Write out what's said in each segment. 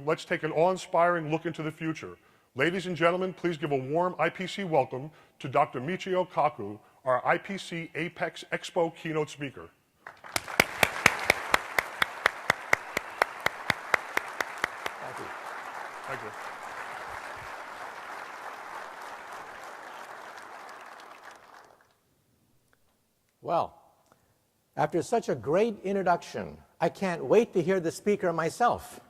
let's take an awe-inspiring look into the future. Ladies and gentlemen, please give a warm IPC welcome to Dr. Michio Kaku, our IPC APEX EXPO Keynote speaker. Thank you. Thank you. Well, after such a great introduction, I can't wait to hear the speaker myself.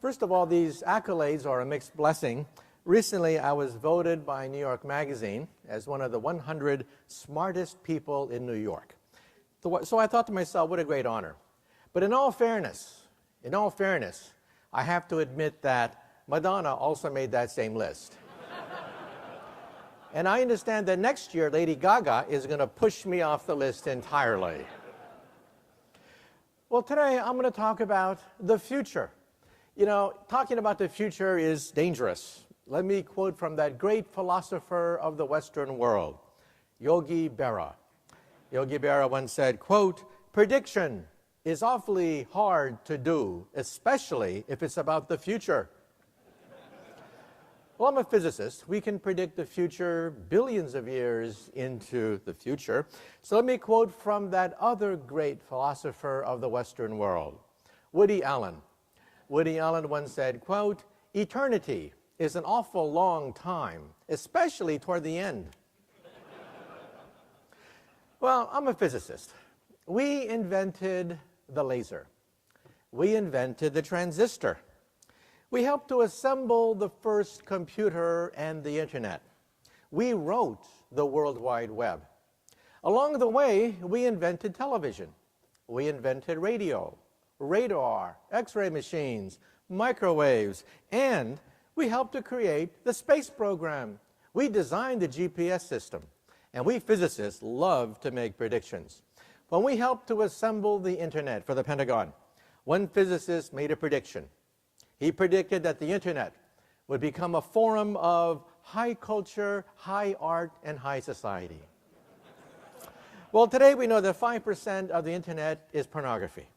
First of all, these accolades are a mixed blessing. Recently, I was voted by New York Magazine as one of the 100 smartest people in New York. So I thought to myself, what a great honor. But in all fairness, I have to admit that Madonna also made that same list. And I understand that next year, Lady Gaga is going to push me off the list entirely. Well, today I'm going to talk about the future. You know, talking about the future is dangerous. Let me quote from that great philosopher of the Western world, Yogi Berra. Yogi Berra once said, quote, "Prediction is awfully hard to do, especially if it's about the future." Well, I'm a physicist. We can predict the future billions of years into the future. So let me quote from that other great philosopher of the Western world, Woody Allen. Woody Allen once said, quote, "Eternity is an awful long time, especially toward the end." Well, I'm a physicist. We invented the laser. We invented the transistor. We helped to assemble the first computer and the internet. We wrote the World Wide Web. Along the way, we invented television. We invented radio, radar, X-ray machines, microwaves, and we helped to create the space program. We designed the GPS system, and we physicists love to make predictions. When we helped to assemble the internet for the Pentagon, one physicist made a prediction. He predicted that the internet would become a forum of high culture, high art, and high society. Well, today we know that 5% of the internet is pornography.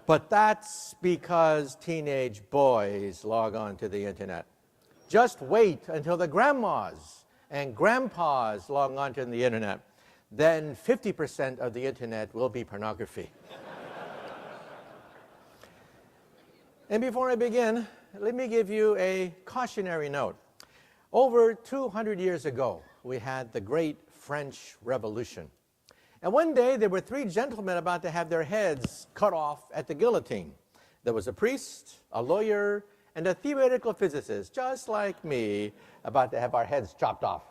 But that's because teenage boys log on to the internet. Just wait until the grandmas and grandpas log on to the internet. Then 50% of the internet will be pornography. And before I begin, let me give you a cautionary note. Over 200 years ago, we had the Great French Revolution. And one day, there were three gentlemen about to have their heads cut off at the guillotine. There was a priest, a lawyer, and a theoretical physicist, just like me, about to have our heads chopped off.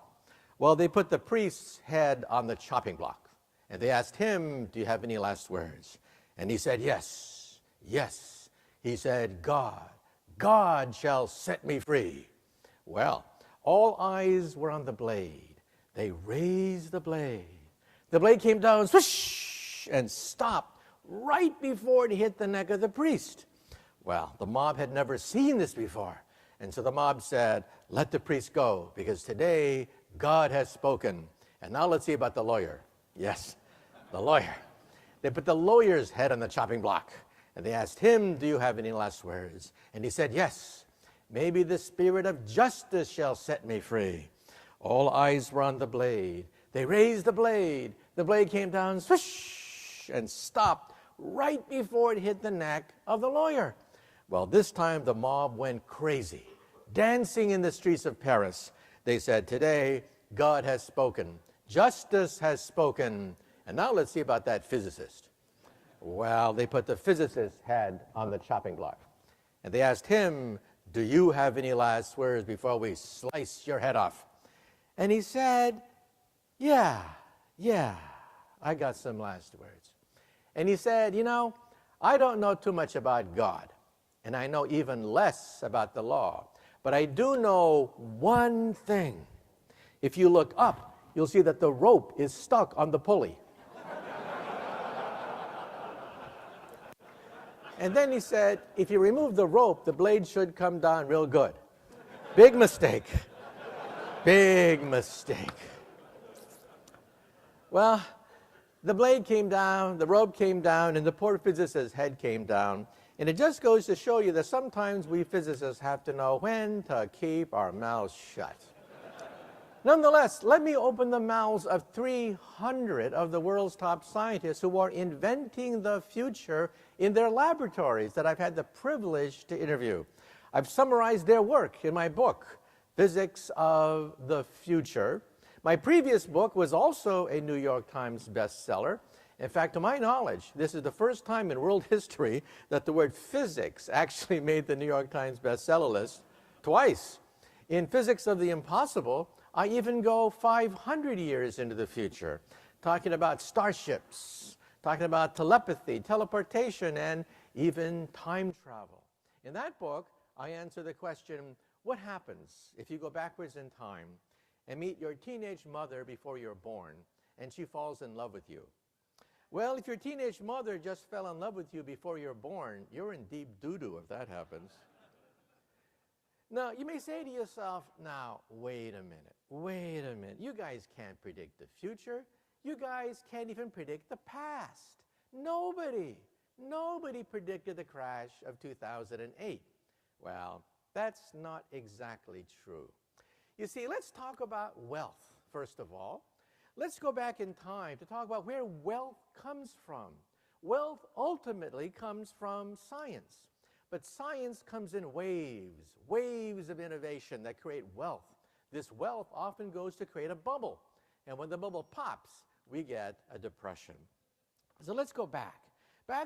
Well, they put the priest's head on the chopping block. And they asked him, "Do you have any last words?" And he said, "Yes, yes." He said, God shall set me free." Well, all eyes were on the blade. They raised the blade. The blade came down, swish, and stopped right before it hit the neck of the priest. Well, the mob had never seen this before. And so the mob said, "Let the priest go, because today God has spoken." And now let's see about the lawyer. Yes, the lawyer. They put the lawyer's head on the chopping block. And they asked him, "Do you have any last words?" And he said, "Yes, maybe the spirit of justice shall set me free." All eyes were on the blade. They raised the blade. The blade came down, swish, and stopped right before it hit the neck of the lawyer. Well, this time the mob went crazy, dancing in the streets of Paris. They said, "Today, God has spoken. Justice has spoken." And now let's see about that physicist. Well, they put the physicist's head on the chopping block. And they asked him, "Do you have any last words before we slice your head off?" And he said, Yeah, I got some last words." And he said, "You know, I don't know too much about God, and I know even less about the law, but I do know one thing. If you look up, you'll see that the rope is stuck on the pulley." And then he said, "If you remove the rope, the blade should come down real good." Big mistake. Big mistake. Well, the blade came down, the rope came down, and the poor physicist's head came down. And it just goes to show you that sometimes we physicists have to know when to keep our mouths shut. Nonetheless, let me open the mouths of 300 of the world's top scientists who are inventing the future in their laboratories that I've had the privilege to interview. I've summarized their work in my book, Physics of the Future. My previous book was also a New York Times bestseller. In fact, to my knowledge, this is the first time in world history that the word physics actually made the New York Times bestseller list twice. In Physics of the Impossible, I even go 500 years into the future, talking about starships, talking about telepathy, teleportation, and even time travel. In that book, I answer the question, what happens if you go backwards in time and meet your teenage mother before you're born, and she falls in love with you? Well, if your teenage mother just fell in love with you before you're born, you're in deep doo-doo if that happens. Now, you may say to yourself, now, wait a minute. You guys can't predict the future. You guys can't even predict the past. Nobody predicted the crash of 2008. Well, that's not exactly true. You see, let's talk about wealth, first of all. Let's go back in time to talk about where wealth comes from. Wealth ultimately comes from science. But science comes in waves of innovation that create wealth. This wealth often goes to create a bubble. And when the bubble pops, we get a depression. So let's go back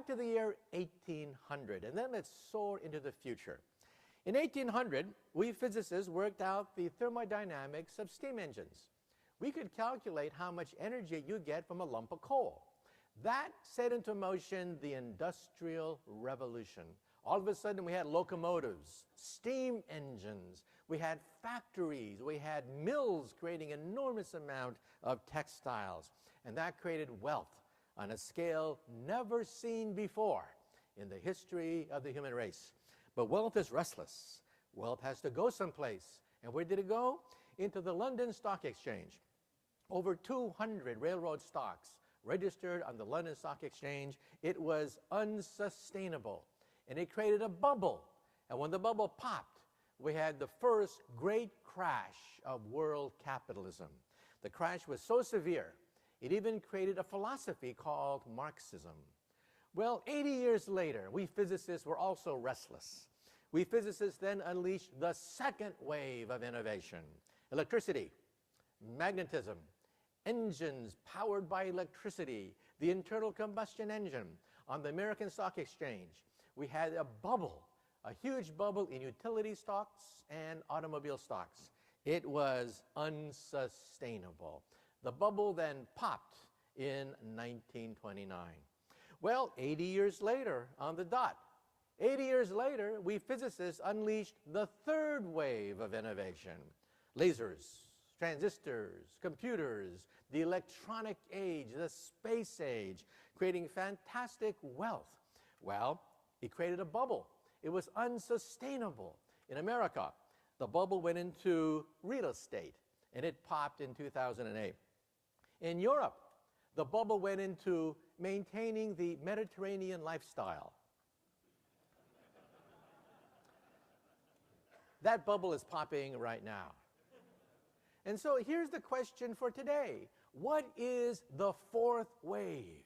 to the year 1800, and then let's soar into the future. In 1800, we physicists worked out the thermodynamics of steam engines. We could calculate how much energy you get from a lump of coal. That set into motion the Industrial Revolution. All of a sudden, we had locomotives, steam engines, we had factories, we had mills creating an enormous amount of textiles. And that created wealth on a scale never seen before in the history of the human race. But wealth is restless. Wealth has to go someplace. And where did it go? Into the London Stock Exchange. Over 200 railroad stocks registered on the London Stock Exchange. It was unsustainable. And it created a bubble. And when the bubble popped, we had the first great crash of world capitalism. The crash was so severe, it even created a philosophy called Marxism. Well, 80 years later, we physicists were also restless. We physicists then unleashed the second wave of innovation. Electricity, magnetism, engines powered by electricity, the internal combustion engine. On the American Stock Exchange, we had a bubble, a huge bubble in utility stocks and automobile stocks. It was unsustainable. The bubble then popped in 1929. Well, 80 years later, on the dot, 80 years later, we physicists unleashed the third wave of innovation. Lasers, transistors, computers, the electronic age, the space age, creating fantastic wealth. Well, it created a bubble. It was unsustainable. In America, the bubble went into real estate, and it popped in 2008. In Europe, the bubble went into maintaining the Mediterranean lifestyle. That bubble is popping right now. And so here's the question for today. What is the fourth wave?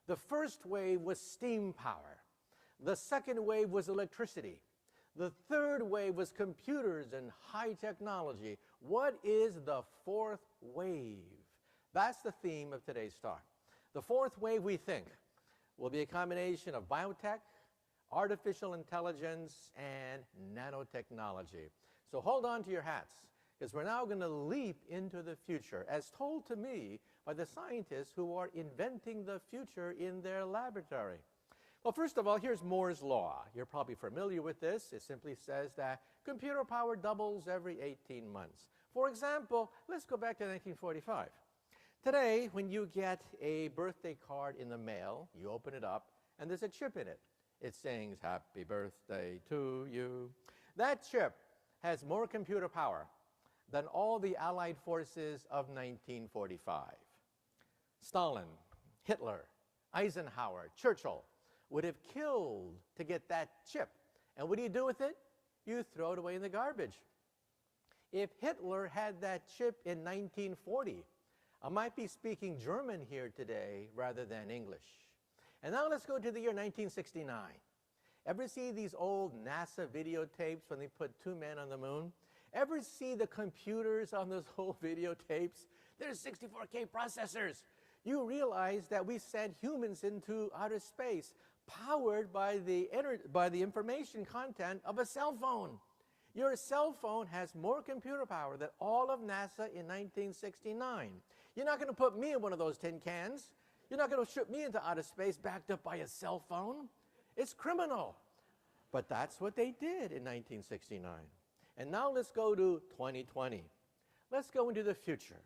The first wave was steam power. The second wave was electricity. The third wave was computers and high technology. What is the fourth wave? That's the theme of today's talk. The fourth wave, we think, will be a combination of biotech, artificial intelligence, and nanotechnology. So hold on to your hats, because we're now going to leap into the future, as told to me by the scientists who are inventing the future in their laboratory. Well, first of all, here's Moore's Law. You're probably familiar with this. It simply says that computer power doubles every 18 months. For example, let's go back to 1945. Today, when you get a birthday card in the mail, you open it up, and there's a chip in it. It sings, "Happy birthday to you." That chip has more computer power than all the Allied forces of 1945. Stalin, Hitler, Eisenhower, Churchill, would have killed to get that chip. And what do you do with it? You throw it away in the garbage. If Hitler had that chip in 1940, I might be speaking German here today rather than English. And now let's go to the year 1969. Ever see these old NASA videotapes when they put 2 men on the moon? Ever see the computers on those old videotapes? There's 64K processors. You realize that we sent humans into outer space powered by the information content of a cell phone. Your cell phone has more computer power than all of NASA in 1969. You're not going to put me in one of those tin cans. You're not going to shoot me into outer space backed up by a cell phone. It's criminal. But that's what they did in 1969. And now let's go to 2020. Let's go into the future.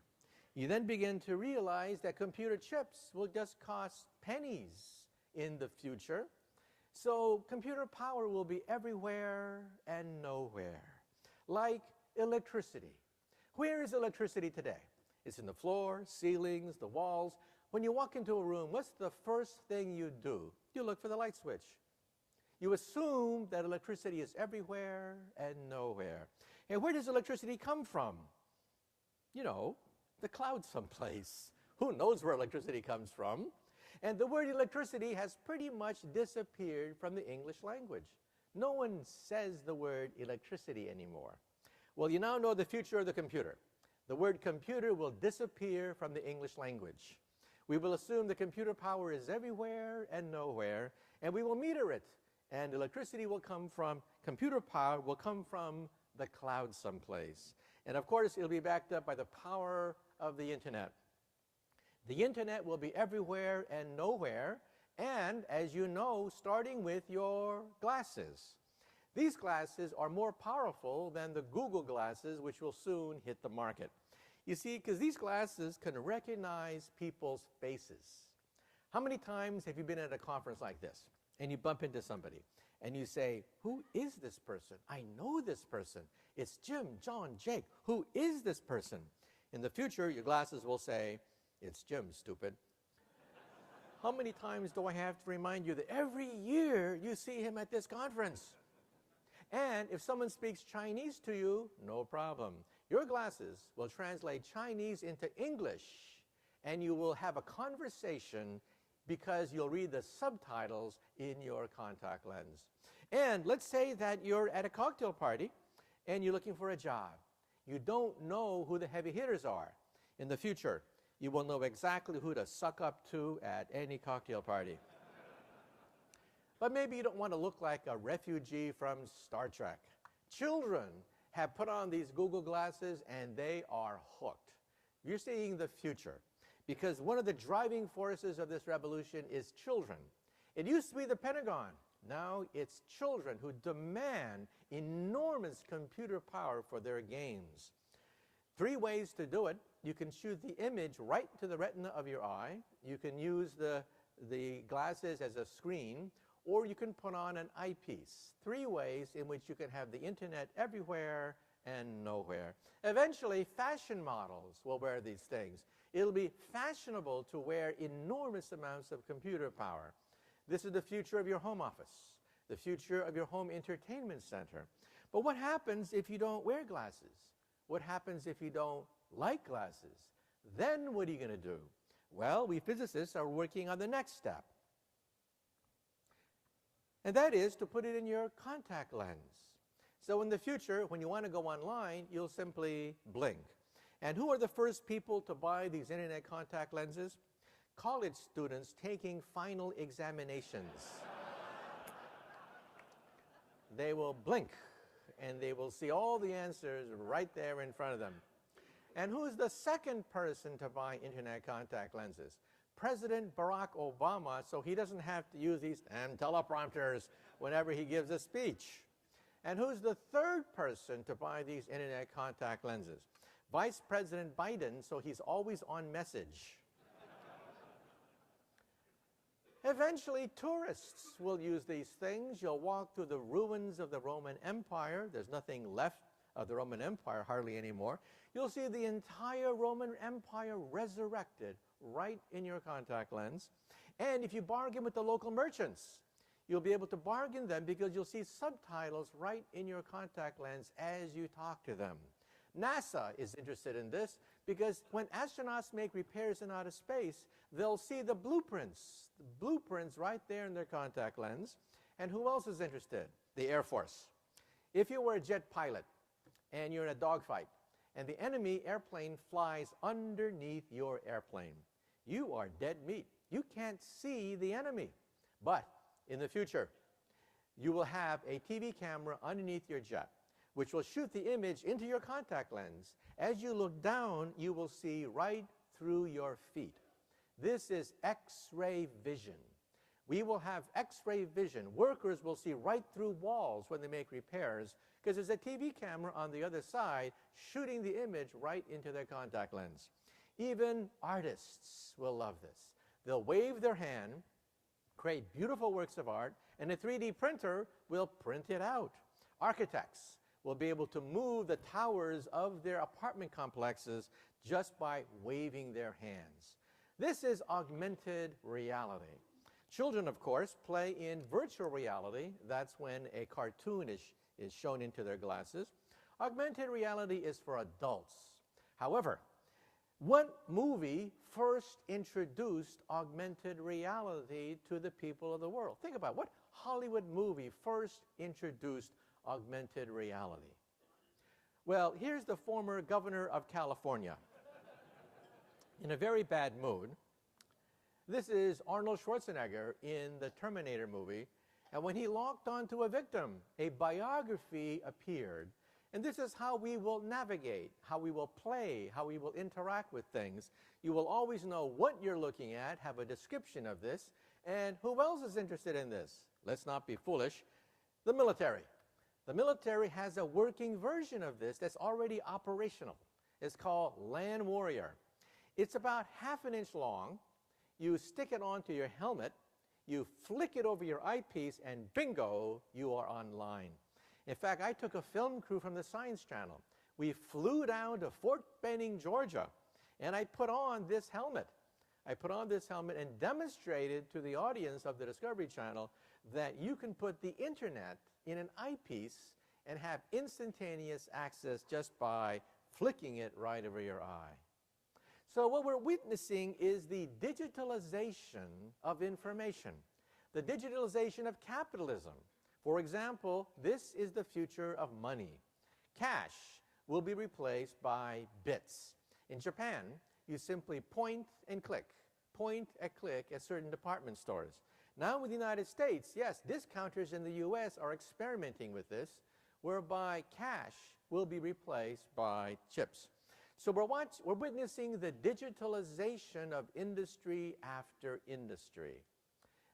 You then begin to realize that computer chips will just cost pennies in the future. So computer power will be everywhere and nowhere, like electricity. Where is electricity today? It's in the floor, ceilings, the walls. When you walk into a room, what's the first thing you do? You look for the light switch. You assume that electricity is everywhere and nowhere. And where does electricity come from? You know, the cloud someplace. Who knows where electricity comes from? And the word electricity has pretty much disappeared from the English language. No one says the word electricity anymore. Well, you now know the future of the computer. The word computer will disappear from the English language. We will assume the computer power is everywhere and nowhere, and we will meter it. And electricity will come from, computer power will come from the cloud someplace. And of course, it'll be backed up by the power of the internet. The internet will be everywhere and nowhere, and as you know, starting with your glasses. These glasses are more powerful than the Google glasses, which will soon hit the market. You see, because these glasses can recognize people's faces. How many times have you been at a conference like this? And you bump into somebody, and you say, who is this person? I know this person. It's Jim, John, Jake. Who is this person? In the future, your glasses will say, it's Jim, stupid. How many times do I have to remind you that every year you see him at this conference? And if someone speaks Chinese to you, no problem. Your glasses will translate Chinese into English, and you will have a conversation because you'll read the subtitles in your contact lens. And let's say that you're at a cocktail party and you're looking for a job. You don't know who the heavy hitters are. In the future, you will know exactly who to suck up to at any cocktail party. But maybe you don't want to look like a refugee from Star Trek. Children have put on these Google glasses and they are hooked. You're seeing the future. Because one of the driving forces of this revolution is children. It used to be the Pentagon. Now it's children who demand enormous computer power for their games. 3 ways to do it. You can shoot the image right to the retina of your eye. You can use the glasses as a screen, or you can put on an eyepiece. 3 ways in which you can have the internet everywhere and nowhere. Eventually, fashion models will wear these things. It'll be fashionable to wear enormous amounts of computer power. This is the future of your home office, the future of your home entertainment center. But what happens if you don't wear glasses? What happens if you don't like glasses? Then what are you going to do? Well, we physicists are working on the next step. And that is to put it in your contact lens. So in the future, when you want to go online, you'll simply blink. And who are the first people to buy these internet contact lenses? College students taking final examinations. They will blink, and they will see all the answers right there in front of them. And who's the second person to buy internet contact lenses? President Barack Obama, so he doesn't have to use these teleprompters whenever he gives a speech. And who's the third person to buy these internet contact lenses? Vice President Biden, so he's always on message. Eventually, tourists will use these things. You'll walk through the ruins of the Roman Empire. There's nothing left of the Roman Empire, hardly anymore. You'll see the entire Roman Empire resurrected right in your contact lens. And if you bargain with the local merchants, You'll be able to bargain them because you'll see subtitles right in your contact lens as you talk to them. NASA is interested in this because when astronauts make repairs in outer space, they'll see the blueprints right there in their contact lens. And who else is interested? The Air Force. If you were a jet pilot and you're in a dogfight and the enemy airplane flies underneath your airplane, you are dead meat. You can't see the enemy. But in the future, you will have a TV camera underneath your jet, which will shoot the image into your contact lens. As you look down, you will see right through your feet. This is X-ray vision. We will have X-ray vision. Workers will see right through walls when they make repairs because there's a TV camera on the other side shooting the image right into their contact lens. Even artists will love this. They'll wave their hand, create beautiful works of art, and a 3D printer will print it out. Architects will be able to move the towers of their apartment complexes just by waving their hands. This is augmented reality. Children, of course, play in virtual reality. That's when a cartoon is shown into their glasses. Augmented reality is for adults. However, what movie first introduced augmented reality to the people of the world? Think about it. What Hollywood movie first introduced augmented reality? Well, here's the former governor of California in a very bad mood. This is Arnold Schwarzenegger in the Terminator movie. And when he locked onto a victim, a biography appeared. And this is how we will navigate, how we will play, how we will interact with things. You will always know what you're looking at, have a description of this. And who else is interested in this? Let's not be foolish. The military. The military has a working version of this that's already operational. It's called Land Warrior. It's about ½ an inch long. You stick it onto your helmet, you flick it over your eyepiece, and bingo, you are online. In fact, I took a film crew from the Science Channel. We flew down to Fort Benning, Georgia, and I put on this helmet. I put on this helmet and demonstrated to the audience of the Discovery Channel that you can put the internet in an eyepiece and have instantaneous access just by flicking it right over your eye. So what we're witnessing is the digitalization of information, the digitalization of capitalism. For example, this is the future of money. Cash will be replaced by bits. In Japan, you simply point and click at certain department stores. Now with the United States, yes, discounters in the US are experimenting with this, whereby cash will be replaced by chips. So we're witnessing the digitalization of industry after industry.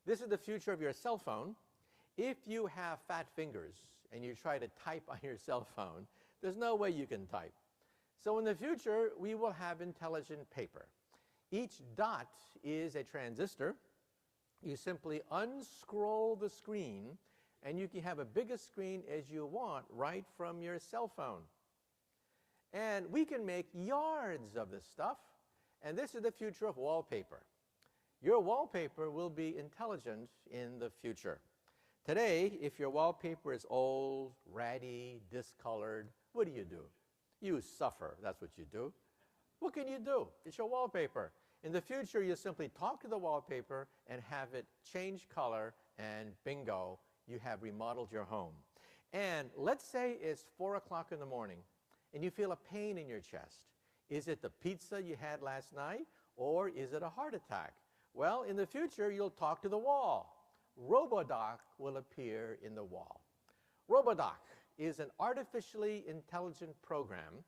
This is the future of your cell phone. If you have fat fingers and you try to type on your cell phone, there's no way you can type. So in the future, we will have intelligent paper. Each dot is a transistor. You simply unscroll the screen, and you can have a bigger screen as you want right from your cell phone. And we can make yards of this stuff, and this is the future of wallpaper. Your wallpaper will be intelligent in the future. Today, if your wallpaper is old, ratty, discolored, what do? You suffer, that's what you do. What can you do? It's your wallpaper. In the future, you simply talk to the wallpaper and have it change color, and bingo, you have remodeled your home. And let's say it's 4 o'clock in the morning, and you feel a pain in your chest. Is it the pizza you had last night, or is it a heart attack? Well, in the future, you'll talk to the wall. RoboDoc will appear in the wall. RoboDoc is an artificially intelligent program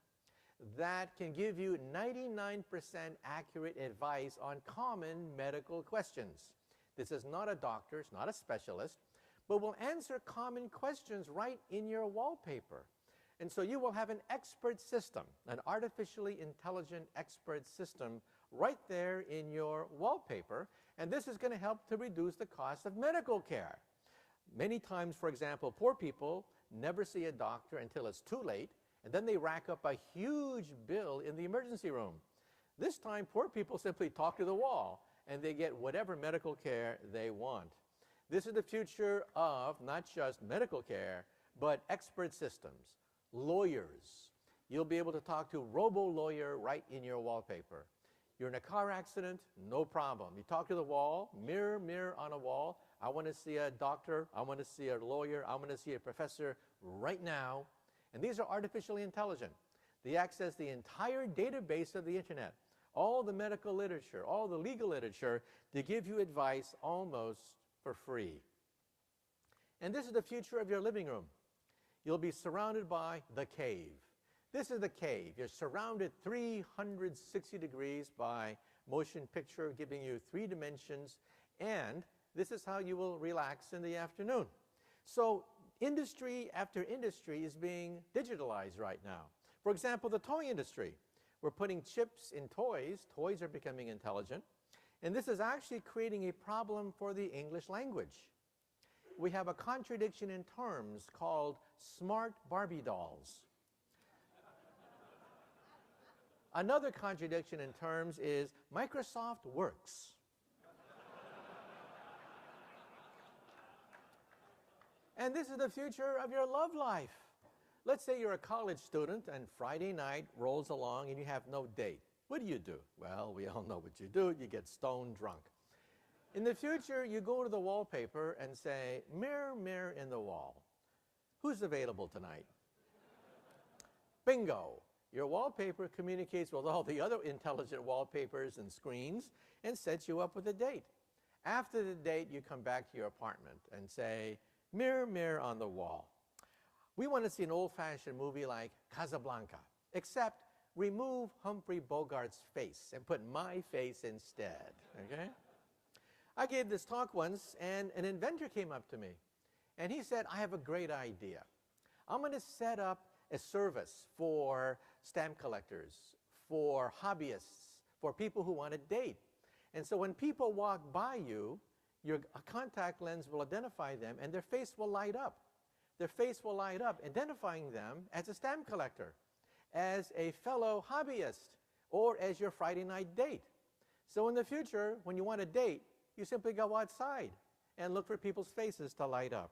that can give you 99% accurate advice on common medical questions. This is not a doctor, it's not a specialist, but will answer common questions right in your wallpaper. And so you will have an expert system, an artificially intelligent expert system right there in your wallpaper, and this is going to help to reduce the cost of medical care. Many times, for example, poor people never see a doctor until it's too late, and then they rack up a huge bill in the emergency room. This time, poor people simply talk to the wall, and they get whatever medical care they want. This is the future of not just medical care, but expert systems, lawyers. You'll be able to talk to a robo-lawyer right in your wallpaper. You're in a car accident, no problem. You talk to the wall, mirror, mirror on a wall. I want to see a doctor, I want to see a lawyer, I want to see a professor right now. And these are artificially intelligent. They access the entire database of the internet, all the medical literature, all the legal literature, to give you advice almost for free. And this is the future of your living room. You'll be surrounded by the cave. This is the cave. You're surrounded 360 degrees by motion picture, giving you 3 dimensions, and this is how you will relax in the afternoon. So industry after industry is being digitalized right now. For example, the toy industry. We're putting chips in toys. Toys are becoming intelligent. And this is actually creating a problem for the English language. We have a contradiction in terms called smart Barbie dolls. Another contradiction in terms is Microsoft Works. And this is the future of your love life. Let's say you're a college student and Friday night rolls along and you have no date. What do? Well, we all know what you do. You get stone drunk. In the future, you go to the wallpaper and say, mirror, mirror in the wall. Who's available tonight? Bingo. Your wallpaper communicates with all the other intelligent wallpapers and screens and sets you up with a date. After the date, you come back to your apartment and say, mirror, mirror on the wall. We want to see an old-fashioned movie like Casablanca, except remove Humphrey Bogart's face and put my face instead, okay? I gave this talk once, and an inventor came up to me, and he said, I have a great idea. I'm going to set up a service for stamp collectors, for hobbyists, for people who want to date. And so when people walk by you, your contact lens will identify them, and their face will light up. Their face will light up, identifying them as a stamp collector, as a fellow hobbyist, or as your Friday night date. So in the future, when you want to date, you simply go outside and look for people's faces to light up.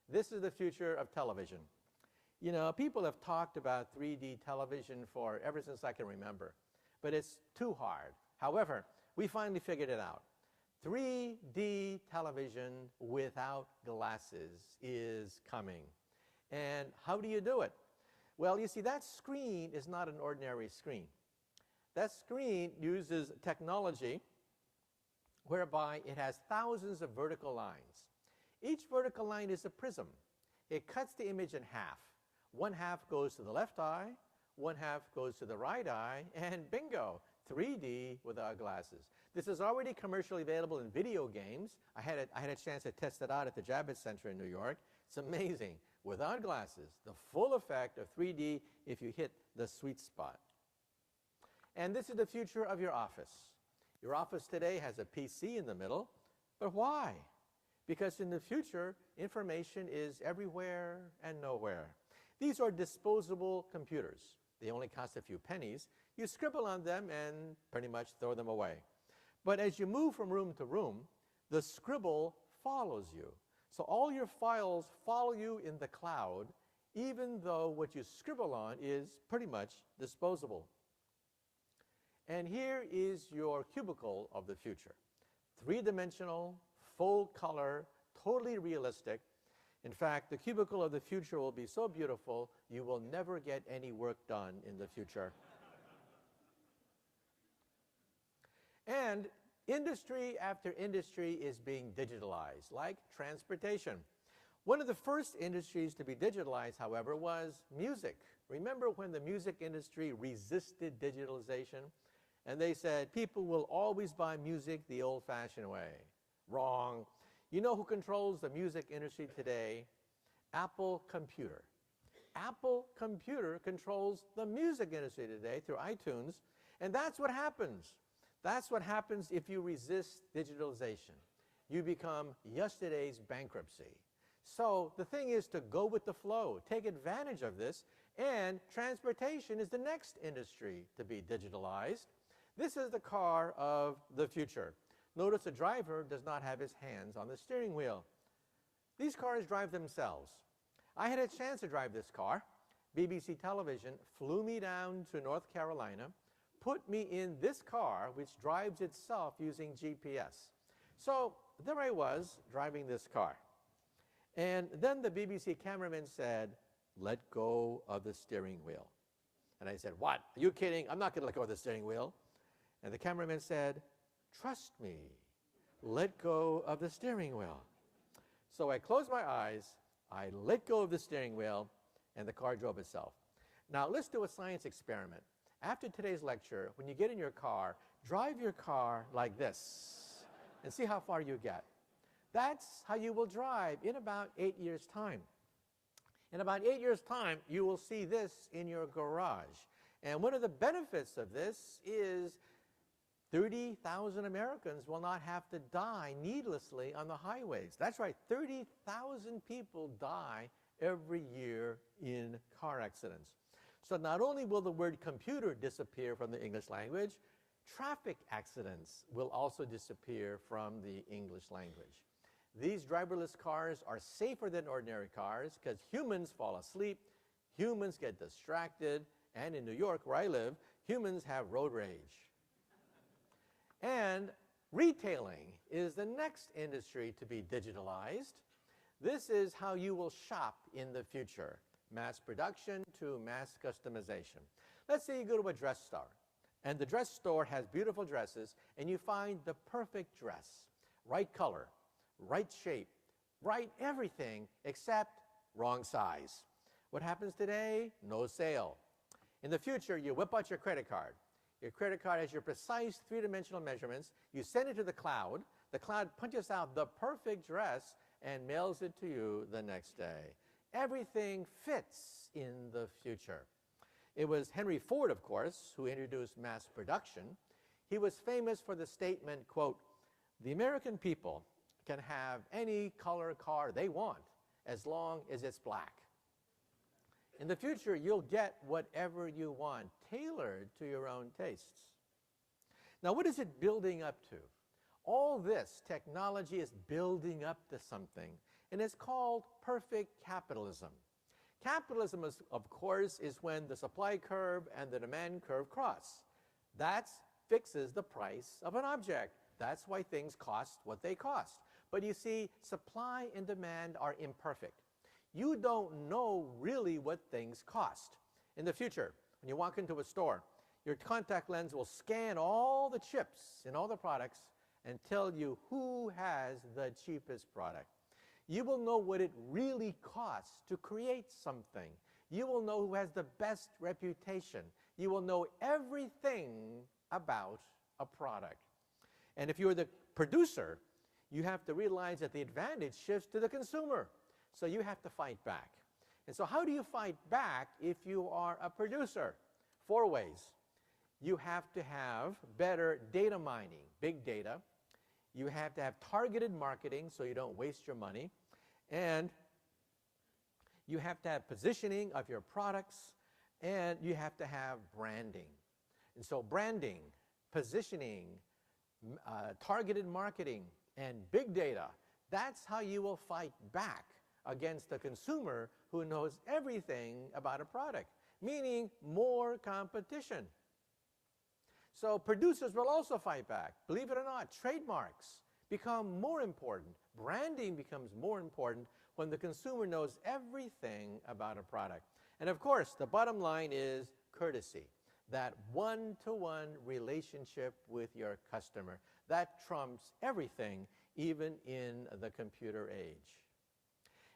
This is the future of television. You know, people have talked about 3D television for ever since I can remember, but it's too hard. However, we finally figured it out. 3D television without glasses is coming. And how do you do it? Well, you see, that screen is not an ordinary screen. That screen uses technology whereby it has thousands of vertical lines. Each vertical line is a prism. It cuts the image in half. One half goes to the left eye, one half goes to the right eye, and bingo, 3D without glasses. This is already commercially available in video games. I had a chance to test it out at the Javits Center in New York. It's amazing. Without glasses, the full effect of 3D if you hit the sweet spot. And this is the future of your office. Your office today has a PC in the middle, but why? Because in the future, information is everywhere and nowhere. These are disposable computers. They only cost a few pennies. You scribble on them and pretty much throw them away. But as you move from room to room, the scribble follows you. So all your files follow you in the cloud, even though what you scribble on is pretty much disposable. And here is your cubicle of the future. 3-dimensional, full color, totally realistic. In fact, the cubicle of the future will be so beautiful, you will never get any work done in the future. And industry after industry is being digitalized, like transportation. One of the first industries to be digitalized, however, was music. Remember when the music industry resisted digitalization? And they said, people will always buy music the old-fashioned way. Wrong. You know who controls the music industry today? Apple Computer. Apple Computer controls the music industry today through iTunes, and that's what happens. That's what happens if you resist digitalization. You become yesterday's bankruptcy. So the thing is to go with the flow, take advantage of this, and transportation is the next industry to be digitalized. This is the car of the future. Notice the driver does not have his hands on the steering wheel. These cars drive themselves. I had a chance to drive this car. BBC Television flew me down to North Carolina, put me in this car, which drives itself using GPS. So there I was, driving this car. And then the BBC cameraman said, "Let go of the steering wheel." And I said, "What? Are you kidding? I'm not going to let go of the steering wheel." And the cameraman said, "Trust me, let go of the steering wheel." So I closed my eyes, I let go of the steering wheel, and the car drove itself. Now let's do a science experiment. After today's lecture, when you get in your car, drive your car like this and see how far you get. That's how you will drive in about 8 years' time. In about 8 years' time, you will see this in your garage. And one of the benefits of this is 30,000 Americans will not have to die needlessly on the highways. That's right, 30,000 people die every year in car accidents. So not only will the word computer disappear from the English language, traffic accidents will also disappear from the English language. These driverless cars are safer than ordinary cars because humans fall asleep, humans get distracted, and in New York, where I live, humans have road rage. And retailing is the next industry to be digitalized. This is how you will shop in the future, mass production to mass customization. Let's say you go to a dress store, and the dress store has beautiful dresses, and you find the perfect dress, right color, right shape, right everything except wrong size. What happens today? No sale. In the future, you whip out your credit card. Your credit card has your precise three-dimensional measurements. You send it to the cloud. The cloud punches out the perfect dress and mails it to you the next day. Everything fits in the future. It was Henry Ford, of course, who introduced mass production. He was famous for the statement, quote, "The American people can have any color car they want as long as it's black." In the future, you'll get whatever you want, tailored to your own tastes. Now, what is it building up to? All this technology is building up to something, and it's called perfect capitalism. Capitalism, of course, is when the supply curve and the demand curve cross. That fixes the price of an object. That's why things cost what they cost. But you see, supply and demand are imperfect. You don't know really what things cost. In the future, when you walk into a store, your contact lens will scan all the chips in all the products and tell you who has the cheapest product. You will know what it really costs to create something. You will know who has the best reputation. You will know everything about a product. And if you're the producer, you have to realize that the advantage shifts to the consumer. So you have to fight back. And so how do you fight back if you are a producer? 4 ways. You have to have better data mining, big data. You have to have targeted marketing so you don't waste your money. And you have to have positioning of your products. And you have to have branding. And so branding, positioning, targeted marketing, and big data, that's how you will fight back against the consumer who knows everything about a product, meaning more competition. So producers will also fight back. Believe it or not, trademarks become more important. Branding becomes more important when the consumer knows everything about a product. And of course, the bottom line is courtesy. That one-to-one relationship with your customer. That trumps everything, even in the computer age.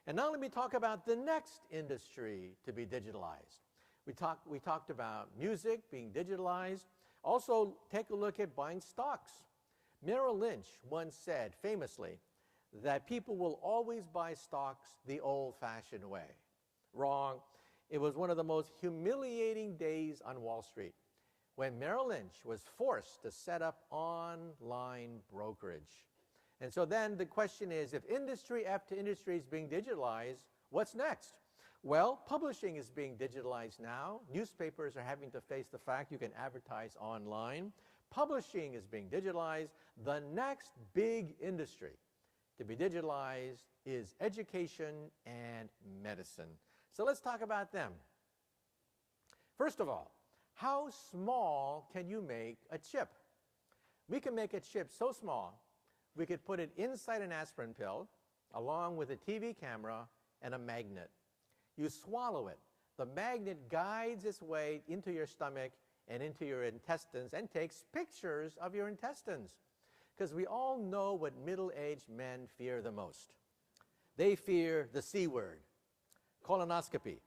And now let me talk about the next industry to be digitalized. We talked about music being digitalized. Also, take a look at buying stocks. Merrill Lynch once said famously that people will always buy stocks the old-fashioned way. Wrong. It was one of the most humiliating days on Wall Street when Merrill Lynch was forced to set up online brokerage. And so then the question is, if industry after industry is being digitalized, what's next? Well, publishing is being digitalized now. Newspapers are having to face the fact you can advertise online. Publishing is being digitalized. The next big industry to be digitalized is education and medicine. So let's talk about them. First of all, how small can you make a chip? We can make a chip so small, we could put it inside an aspirin pill, along with a TV camera and a magnet. You swallow it. The magnet guides its way into your stomach and into your intestines and takes pictures of your intestines. Because we all know what middle-aged men fear the most. They fear the C word, colonoscopy.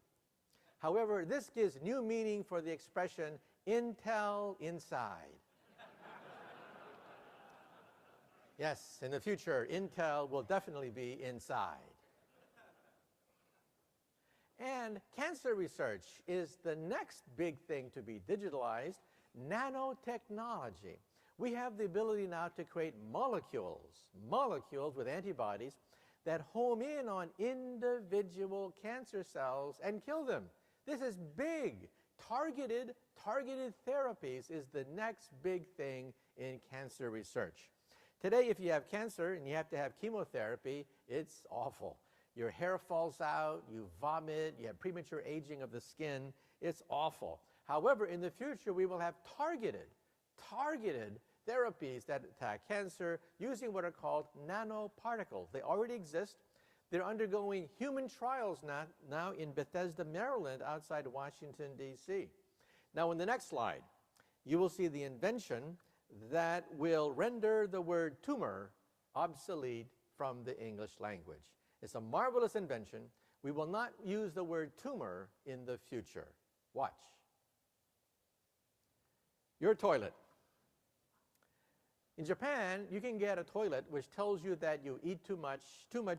However, this gives new meaning for the expression Intel inside. Yes, in the future, Intel will definitely be inside. And cancer research is the next big thing to be digitalized, nanotechnology. We have the ability now to create molecules with antibodies that home in on individual cancer cells and kill them. This is big. Targeted therapies is the next big thing in cancer research. Today, if you have cancer and you have to have chemotherapy, it's awful. Your hair falls out, you vomit, you have premature aging of the skin. It's awful. However, in the future, we will have targeted therapies that attack cancer using what are called nanoparticles. They already exist. They're undergoing human trials now in Bethesda, Maryland, outside Washington, D.C. Now, in the next slide, you will see the invention that will render the word tumor obsolete from the English language. It's a marvelous invention. We will not use the word tumor in the future. Watch. Your toilet. In Japan, you can get a toilet which tells you that you eat too much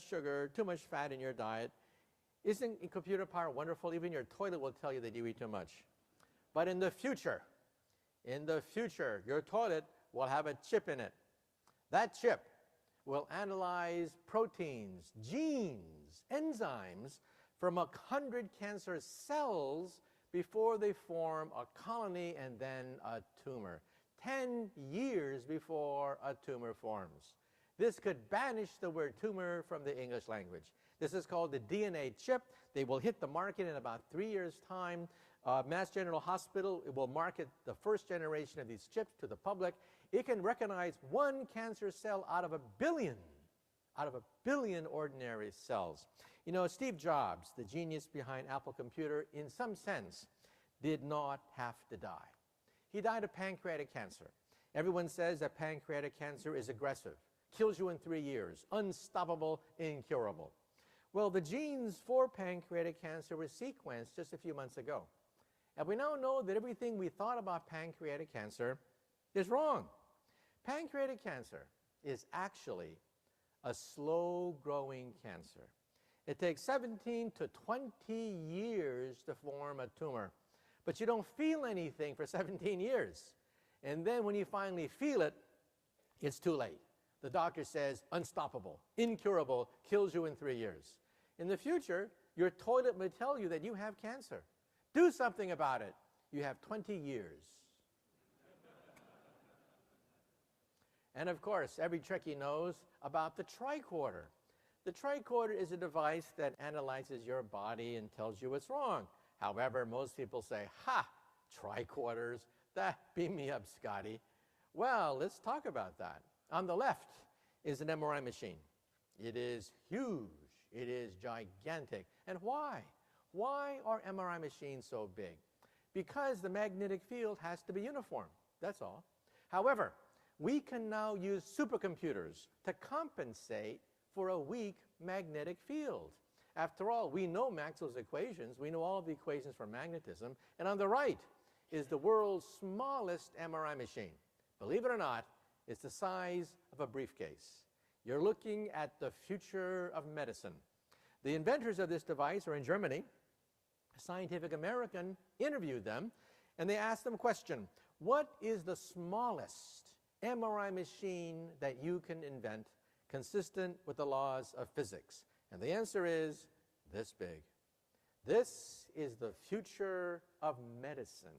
sugar, too much fat in your diet. Isn't computer power wonderful? Even your toilet will tell you that you eat too much. But in the future, your toilet will have a chip in it. That chip will analyze proteins, genes, enzymes from 100 cancer cells before they form a colony and then a tumor. 10 years before a tumor forms. This could banish the word tumor from the English language. This is called the DNA chip. They will hit the market in about 3 years' time. Mass General Hospital will market the first generation of these chips to the public. It can recognize one cancer cell out of a billion ordinary cells. You know, Steve Jobs, the genius behind Apple Computer, in some sense, did not have to die. He died of pancreatic cancer. Everyone says that pancreatic cancer is aggressive, kills you in 3 years, unstoppable, incurable. Well, the genes for pancreatic cancer were sequenced just a few months ago. And we now know that everything we thought about pancreatic cancer is wrong. Pancreatic cancer is actually a slow-growing cancer. It takes 17 to 20 years to form a tumor. But you don't feel anything for 17 years. And then when you finally feel it, it's too late. The doctor says, unstoppable, incurable, kills you in 3 years. In the future, your toilet may tell you that you have cancer. Do something about it. You have 20 years. And of course, every Trekkie knows about the tricorder. The tricorder is a device that analyzes your body and tells you what's wrong. However, most people say, ha, tricorders, beam me up, Scotty. Well, let's talk about that. On the left is an MRI machine. It is huge. It is gigantic. And why? Why are MRI machines so big? Because the magnetic field has to be uniform. That's all. However, we can now use supercomputers to compensate for a weak magnetic field. After all, we know Maxwell's equations. We know all of the equations for magnetism. And on the right is the world's smallest MRI machine. Believe it or not, it's the size of a briefcase. You're looking at the future of medicine. The inventors of this device are in Germany. Scientific American interviewed them, and they asked them a question. What is the smallest MRI machine that you can invent consistent with the laws of physics? And the answer is this big. This is the future of medicine.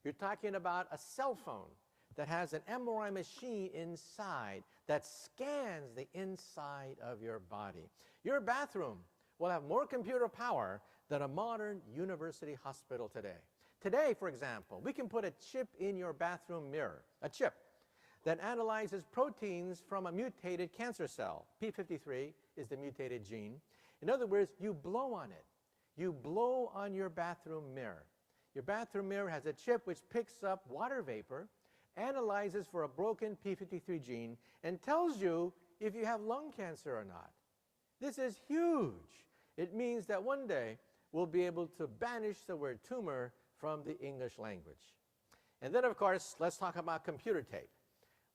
You're talking about a cell phone that has an MRI machine inside that scans the inside of your body. Your bathroom will have more computer power than a modern university hospital today. Today, for example, we can put a chip in your bathroom mirror, a chip that analyzes proteins from a mutated cancer cell. P53 is the mutated gene. In other words, you blow on it. You blow on your bathroom mirror. Your bathroom mirror has a chip which picks up water vapor, analyzes for a broken P53 gene, and tells you if you have lung cancer or not. This is huge. It means that one day we'll be able to banish the word tumor from the English language. And then, of course, let's talk about computer tape.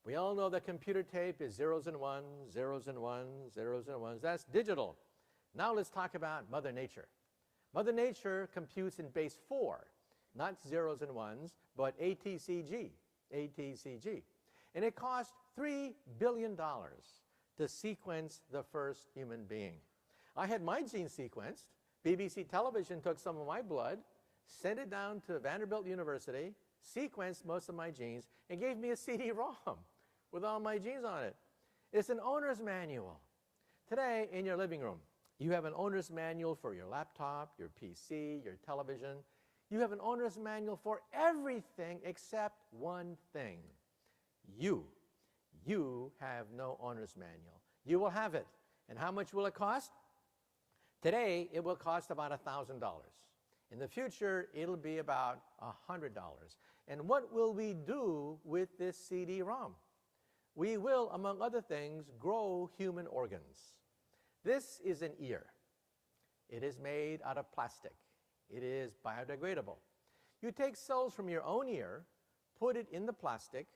We all know that computer tape is zeros and ones, zeros and ones, zeros and ones. That's digital. Now let's talk about Mother Nature. Mother Nature computes in base 4, not zeros and ones, but ATCG, ATCG. And it cost $3 billion to sequence the first human being. I had my gene sequenced. BBC Television took some of my blood, sent it down to Vanderbilt University, sequenced most of my genes, and gave me a CD-ROM with all my genes on it. It's an owner's manual. Today, in your living room, you have an owner's manual for your laptop, your PC, your television. You have an owner's manual for everything except one thing. You have no owner's manual. You will have it. And how much will it cost? Today, it will cost about $1,000. In the future, it'll be about $100. And what will we do with this CD-ROM? We will, among other things, grow human organs. This is an ear. It is made out of plastic. It is biodegradable. You take cells from your own ear, put it in the plastic,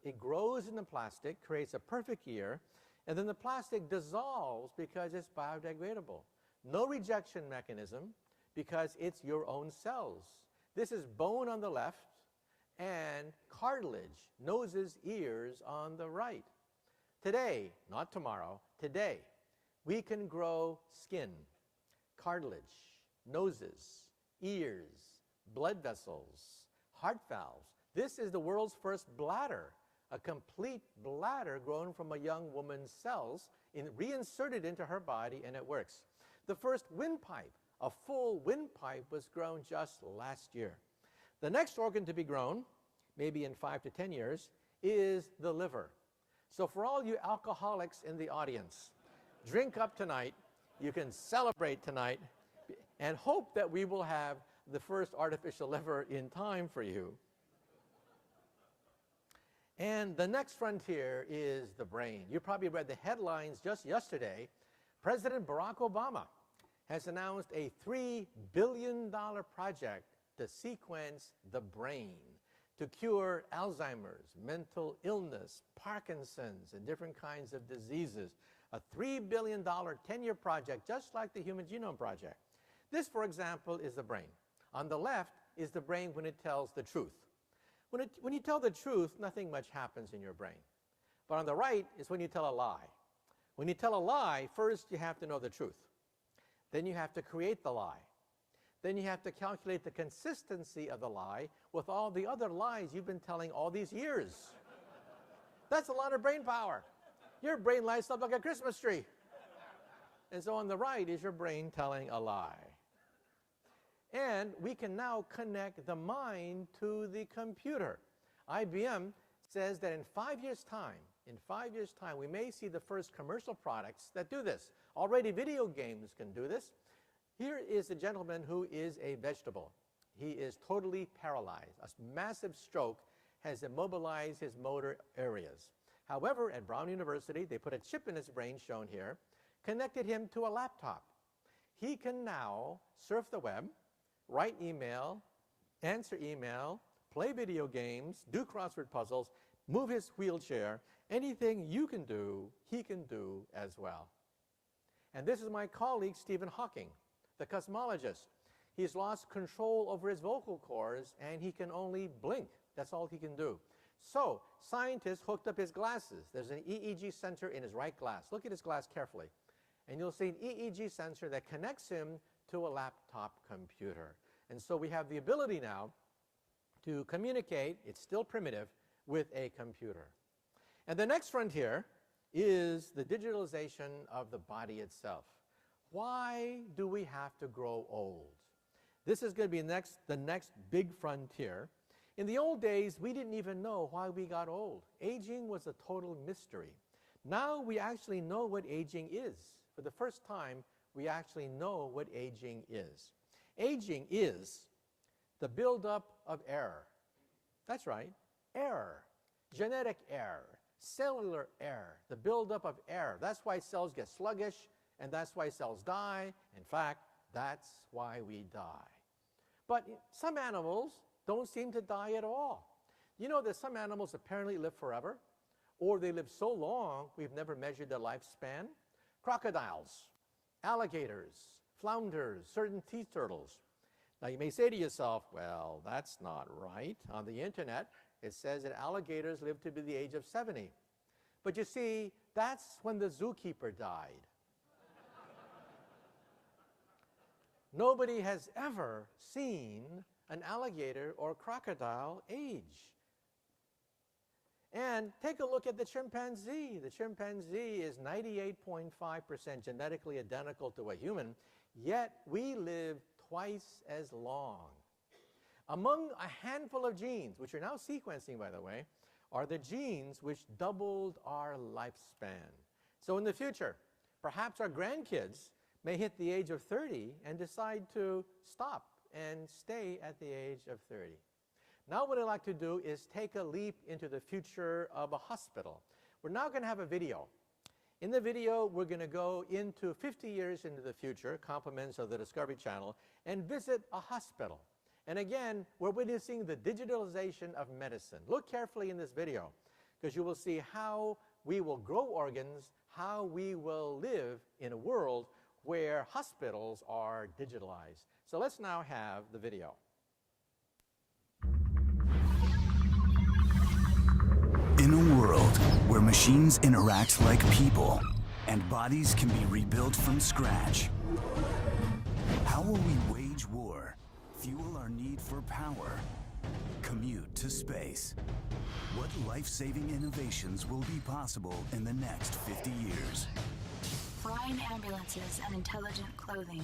it grows in the plastic, creates a perfect ear, and then the plastic dissolves because it's biodegradable. No rejection mechanism because it's your own cells. This is bone on the left and cartilage, noses, ears on the right. Today, not tomorrow, today, we can grow skin, cartilage, noses, ears, blood vessels, heart valves. This is the world's first bladder, a complete bladder grown from a young woman's cells, reinserted into her body, and it works. The first windpipe, a full windpipe, was grown just last year. The next organ to be grown, maybe in 5 to 10 years, is the liver. So for all you alcoholics in the audience, drink up tonight. You can celebrate tonight and hope that we will have the first artificial liver in time for you. And the next frontier is the brain. You probably read the headlines just yesterday. President Barack Obama has announced a $3 billion project to sequence the brain to cure Alzheimer's, mental illness, Parkinson's, and different kinds of diseases. A $3 billion 10-year project, just like the Human Genome Project. This, for example, is the brain. On the left is the brain when it tells the truth. When you tell the truth, nothing much happens in your brain. But on the right is when you tell a lie. When you tell a lie, first you have to know the truth. Then you have to create the lie. Then you have to calculate the consistency of the lie with all the other lies you've been telling all these years. That's a lot of brain power. Your brain lights up like a Christmas tree. And so on the right is your brain telling a lie. And we can now connect the mind to the computer. IBM says that in 5 years' time, we may see the first commercial products that do this. Already video games can do this. Here is a gentleman who is a vegetable. He is totally paralyzed. A massive stroke has immobilized his motor areas. However, at Brown University, they put a chip in his brain, shown here, connected him to a laptop. He can now surf the web, write email, answer email, play video games, do crossword puzzles, move his wheelchair. Anything you can do, he can do as well. And this is my colleague, Stephen Hawking, the cosmologist. He's lost control over his vocal cords, and he can only blink. That's all he can do. So scientists hooked up his glasses. There's an EEG sensor in his right glass. Look at his glass carefully. And you'll see an EEG sensor that connects him to a laptop computer. And so we have the ability now to communicate. It's still primitive, with a computer. And the next frontier is the digitalization of the body itself. Why do we have to grow old? This is going to be the next big frontier. In the old days, we didn't even know why we got old. Aging was a total mystery. Now we actually know what aging is. For the first time, we actually know what aging is. Aging is the buildup of error. That's right, error. Genetic error, cellular error, the buildup of error. That's why cells get sluggish, and that's why cells die. In fact, that's why we die. But some animals don't seem to die at all. You know that some animals apparently live forever, or they live so long we've never measured their lifespan. Crocodiles, alligators, flounders, certain sea turtles. Now you may say to yourself, well, that's not right. On the internet, it says that alligators live to be the age of 70. But you see, that's when the zookeeper died. Nobody has ever seen an alligator or crocodile age. And take a look at the chimpanzee. The chimpanzee is 98.5% genetically identical to a human, yet we live twice as long. Among a handful of genes, which are now sequencing, by the way, are the genes which doubled our lifespan. So in the future, perhaps our grandkids may hit the age of 30 and decide to stop and stay at the age of 30. Now what I'd like to do is take a leap into the future of a hospital. We're now going to have a video. In the video, we're going to go into 50 years into the future, compliments of the Discovery Channel, and visit a hospital. And again, we're witnessing the digitalization of medicine. Look carefully in this video, because you will see how we will grow organs, how we will live in a world where hospitals are digitalized. So let's now have the video. In a world where machines interact like people and bodies can be rebuilt from scratch, how will we wage war, fuel our need for power, commute to space? What life-saving innovations will be possible in the next 50 years? Flying ambulances and intelligent clothing.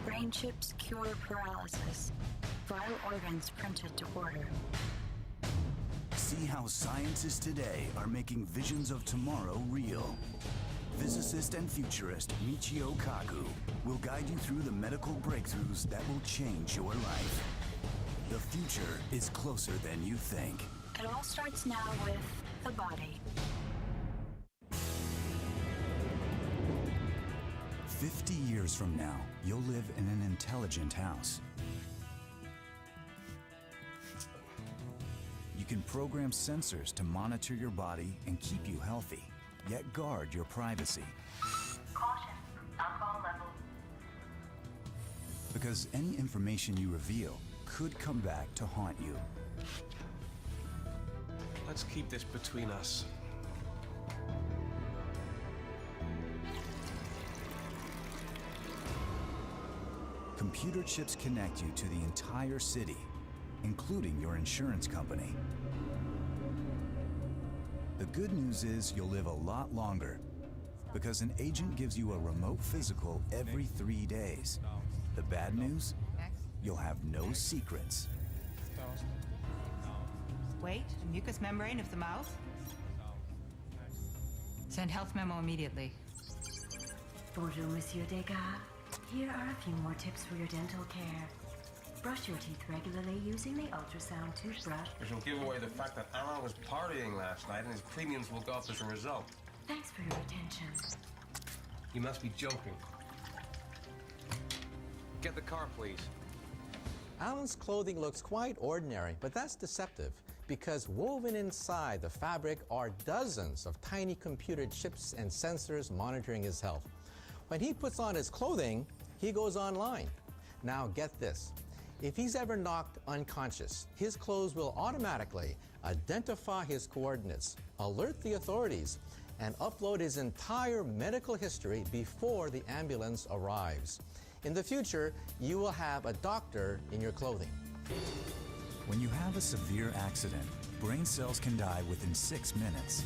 Brain chips cure paralysis. Vital organs printed to order. See how scientists today are making visions of tomorrow real. Physicist and futurist Michio Kaku will guide you through the medical breakthroughs that will change your life. The future is closer than you think. It all starts now with the body. 50 years from now, you'll live in an intelligent house. You can program sensors to monitor your body and keep you healthy, yet guard your privacy. Caution, alcohol level. Because any information you reveal could come back to haunt you. Let's keep this between us. Computer chips connect you to the entire city, including your insurance company. The good news is you'll live a lot longer because an agent gives you a remote physical every 3 days. The bad news? You'll have no secrets. Wait, the mucous membrane of the mouth? Send health memo immediately. Bonjour, Monsieur Degas. Here are a few more tips for your dental care. Brush your teeth regularly using the ultrasound toothbrush. Which will give away the fact that Alan was partying last night and his premiums will go up as a result. Thanks for your attention. You must be joking. Get the car, please. Alan's clothing looks quite ordinary, but that's deceptive because woven inside the fabric are dozens of tiny computer chips and sensors monitoring his health. When he puts on his clothing, he goes online. Now get this. If he's ever knocked unconscious, his clothes will automatically identify his coordinates, alert the authorities, and upload his entire medical history before the ambulance arrives. In the future, you will have a doctor in your clothing. When you have a severe accident, brain cells can die within 6 minutes.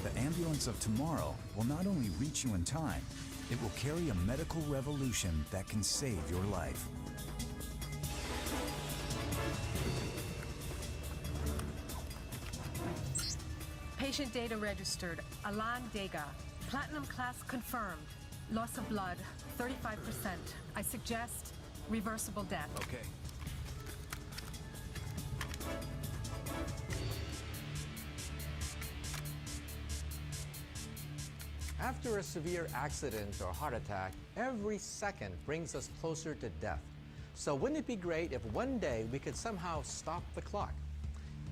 The ambulance of tomorrow will not only reach you in time, it will carry a medical revolution that can save your life. Patient data registered. Alan Dega. Platinum class confirmed. Loss of blood, 35%. I suggest reversible death. Okay. After a severe accident or heart attack, every second brings us closer to death. So wouldn't it be great if one day we could somehow stop the clock?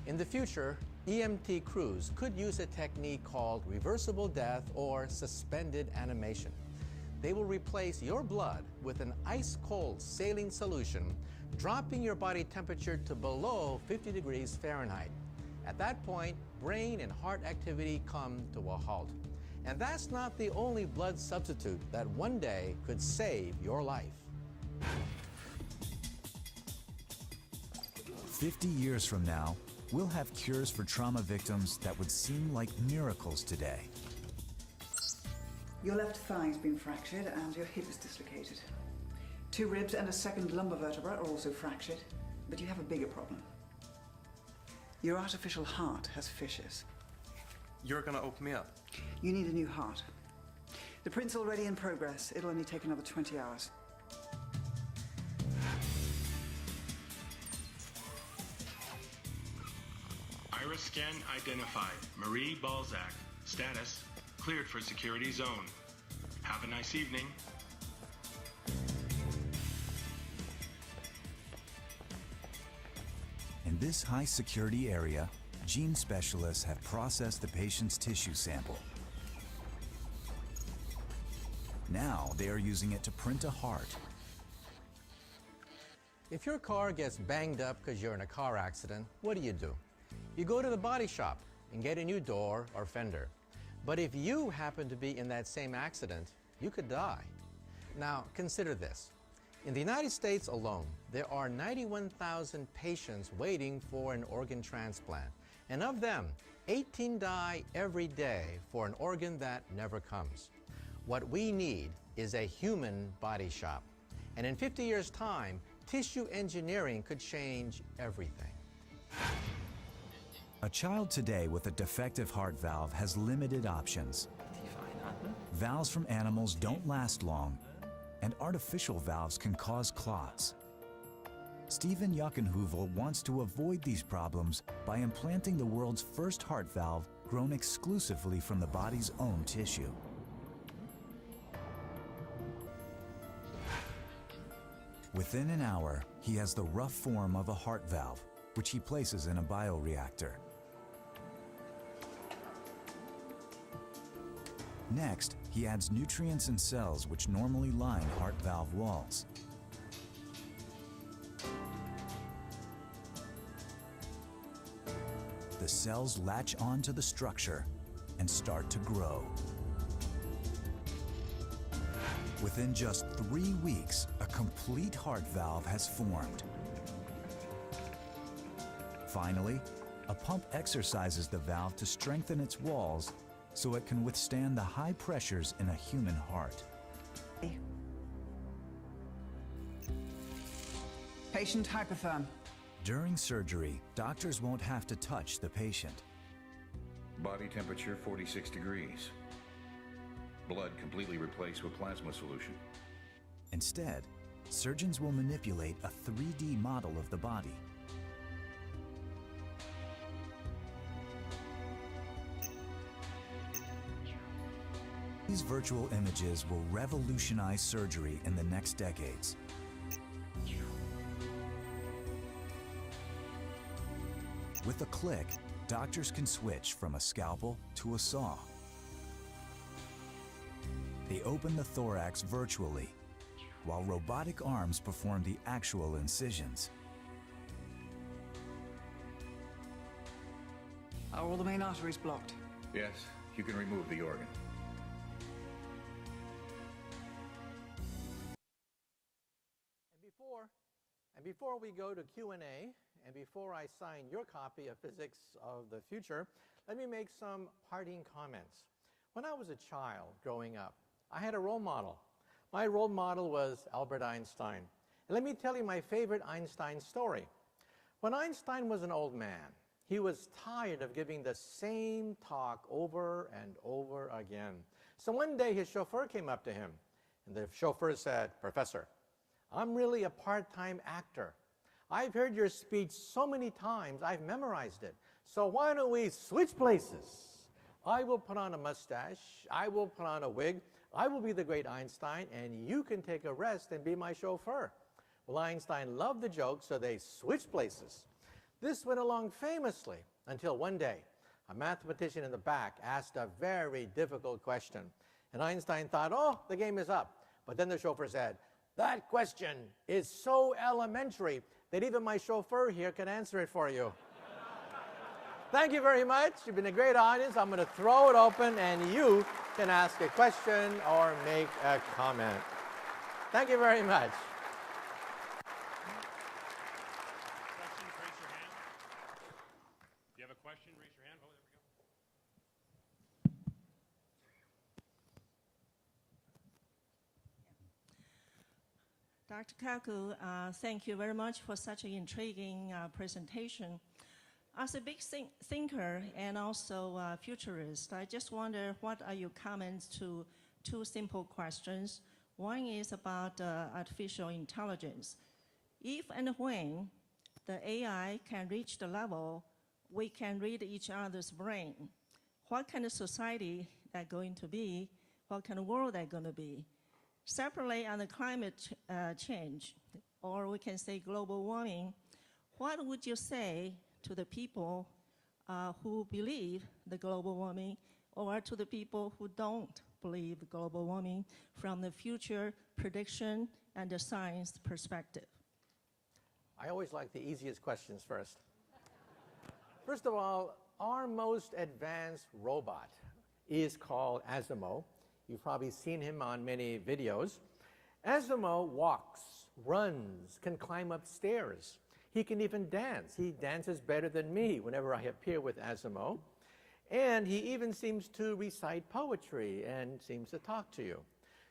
In the future, EMT crews could use a technique called reversible death or suspended animation. They will replace your blood with an ice-cold saline solution, dropping your body temperature to below 50 degrees Fahrenheit. At that point, brain and heart activity come to a halt. And that's not the only blood substitute that one day could save your life. 50 years from now, we'll have cures for trauma victims that would seem like miracles today. Your left thigh's been fractured and your hip is dislocated. 2 ribs and a second lumbar vertebra are also fractured, but you have a bigger problem. Your artificial heart has fissures. You're gonna open me up? You need a new heart. The print's already in progress. It'll only take another 20 hours. Iris scan identified. Marie Balzac. Status, cleared for security zone. Have a nice evening. In this high-security area, gene specialists have processed the patient's tissue sample. Now they are using it to print a heart. If your car gets banged up because you're in a car accident, what do? You go to the body shop and get a new door or fender. But if you happen to be in that same accident, you could die. Now, consider this. In the United States alone, there are 91,000 patients waiting for an organ transplant. And of them, 18 die every day for an organ that never comes. What we need is a human body shop. And in 50 years' time, tissue engineering could change everything. A child today with a defective heart valve has limited options. Valves from animals don't last long, and artificial valves can cause clots. Stephen Yuckenheuvel wants to avoid these problems by implanting the world's first heart valve grown exclusively from the body's own tissue. Within an hour, he has the rough form of a heart valve, which he places in a bioreactor. Next, he adds nutrients and cells which normally line heart valve walls. The cells latch onto the structure and start to grow. Within just 3 weeks, a complete heart valve has formed. Finally, a pump exercises the valve to strengthen its walls so it can withstand the high pressures in a human heart. Patient hypotherm. During surgery, doctors won't have to touch the patient. Body temperature 46 degrees. Blood completely replaced with plasma solution. Instead, surgeons will manipulate a 3D model of the body. These virtual images will revolutionize surgery in the next decades. With a click, doctors can switch from a scalpel to a saw. They open the thorax virtually, while robotic arms perform the actual incisions. Are all the main arteries blocked? Yes, you can remove the organ. before we go to Q&A, and before I sign your copy of Physics of the Future, let me make some parting comments. When I was a child growing up, I had a role model. My role model was Albert Einstein. And let me tell you my favorite Einstein story. When Einstein was an old man, he was tired of giving the same talk over and over again. So one day his chauffeur came up to him, and the chauffeur said, "Professor, I'm really a part-time actor. I've heard your speech so many times, I've memorized it. So why don't we switch places? I will put on a mustache, I will put on a wig, I will be the great Einstein, and you can take a rest and be my chauffeur." Well, Einstein loved the joke, so they switched places. This went along famously until one day, a mathematician in the back asked a very difficult question. And Einstein thought, oh, the game is up. But then the chauffeur said, "That question is so elementary that even my chauffeur here can answer it for you." Thank you very much. You've been a great audience. I'm going to throw it open, and you can ask a question or make a comment. Thank you very much. Questions, raise your hand. If you have a question, raise your hand. Oh, there we go. Dr. Kaku, thank you very much for such an intriguing presentation. As a big thinker and also a futurist, I just wonder what are your comments to two simple questions. One is about artificial intelligence. If and when the AI can reach the level we can read each other's brain, what kind of society that's going to be? What kind of world that's going to be? Separately, on the climate change, or we can say global warming, what would you say to the people who believe the global warming, or to the people who don't believe global warming from the future prediction and the science perspective? I always like the easiest questions first. First of all, our most advanced robot is called Asimo. You've probably seen him on many videos. Asimo walks, runs, can climb up stairs. He can even dance. He dances better than me whenever I appear with Asimo. And he even seems to recite poetry and seems to talk to you.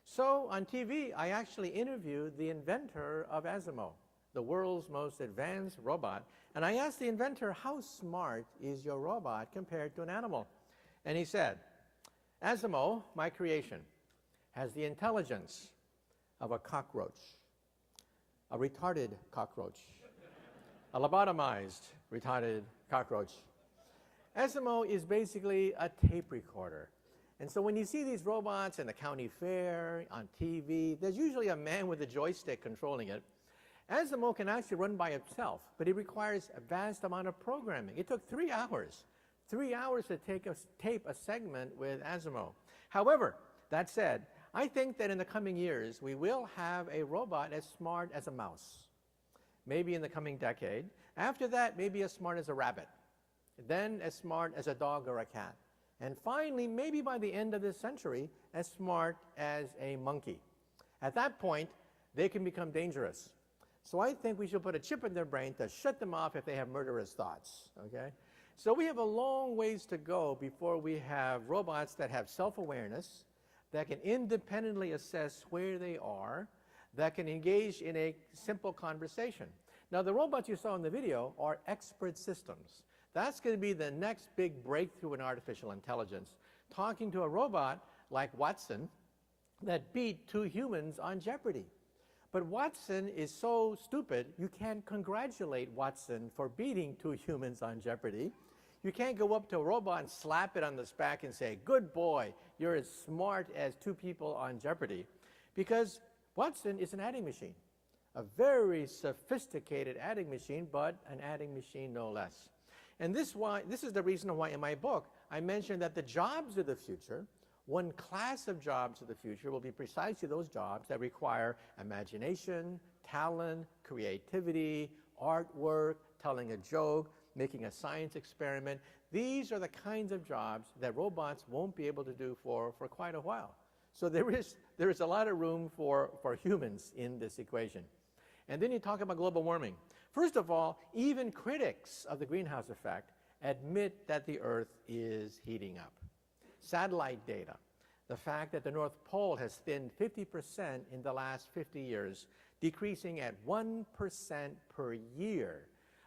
So on TV, I actually interviewed the inventor of Asimo, the world's most advanced robot. And I asked the inventor, how smart is your robot compared to an animal? And he said, Asimo, my creation, has the intelligence of a cockroach, a retarded cockroach, a lobotomized retarded cockroach. Asimo is basically a tape recorder. And so when you see these robots in the county fair, on TV, there's usually a man with a joystick controlling it. Asimo can actually run by itself, but it requires a vast amount of programming. It took 3 hours. 3 hours to tape a segment with Asimo. However, that said, I think that in the coming years, we will have a robot as smart as a mouse. Maybe in the coming decade. After that, maybe as smart as a rabbit. Then as smart as a dog or a cat. And finally, maybe by the end of this century, as smart as a monkey. At that point, they can become dangerous. So I think we should put a chip in their brain to shut them off if they have murderous thoughts, okay? So we have a long ways to go before we have robots that have self-awareness, that can independently assess where they are, that can engage in a simple conversation. Now, the robots you saw in the video are expert systems. That's going to be the next big breakthrough in artificial intelligence, talking to a robot like Watson that beat 2 humans on Jeopardy. But Watson is so stupid, you can't congratulate Watson for beating 2 humans on Jeopardy. You can't go up to a robot and slap it on the back and say, good boy, you're as smart as 2 people on Jeopardy. Because Watson is an adding machine, a very sophisticated adding machine, but an adding machine no less. And this is the reason why in my book I mentioned that the jobs of the future, one class of jobs of the future, will be precisely those jobs that require imagination, talent, creativity, artwork, telling a joke, making a science experiment. These are the kinds of jobs that robots won't be able to do for quite a while. So there is a lot of room for humans in this equation. And then you talk about global warming. First of all, even critics of the greenhouse effect admit that the Earth is heating up. Satellite data, the fact that the North Pole has thinned 50% in the last 50 years, decreasing at 1% per year.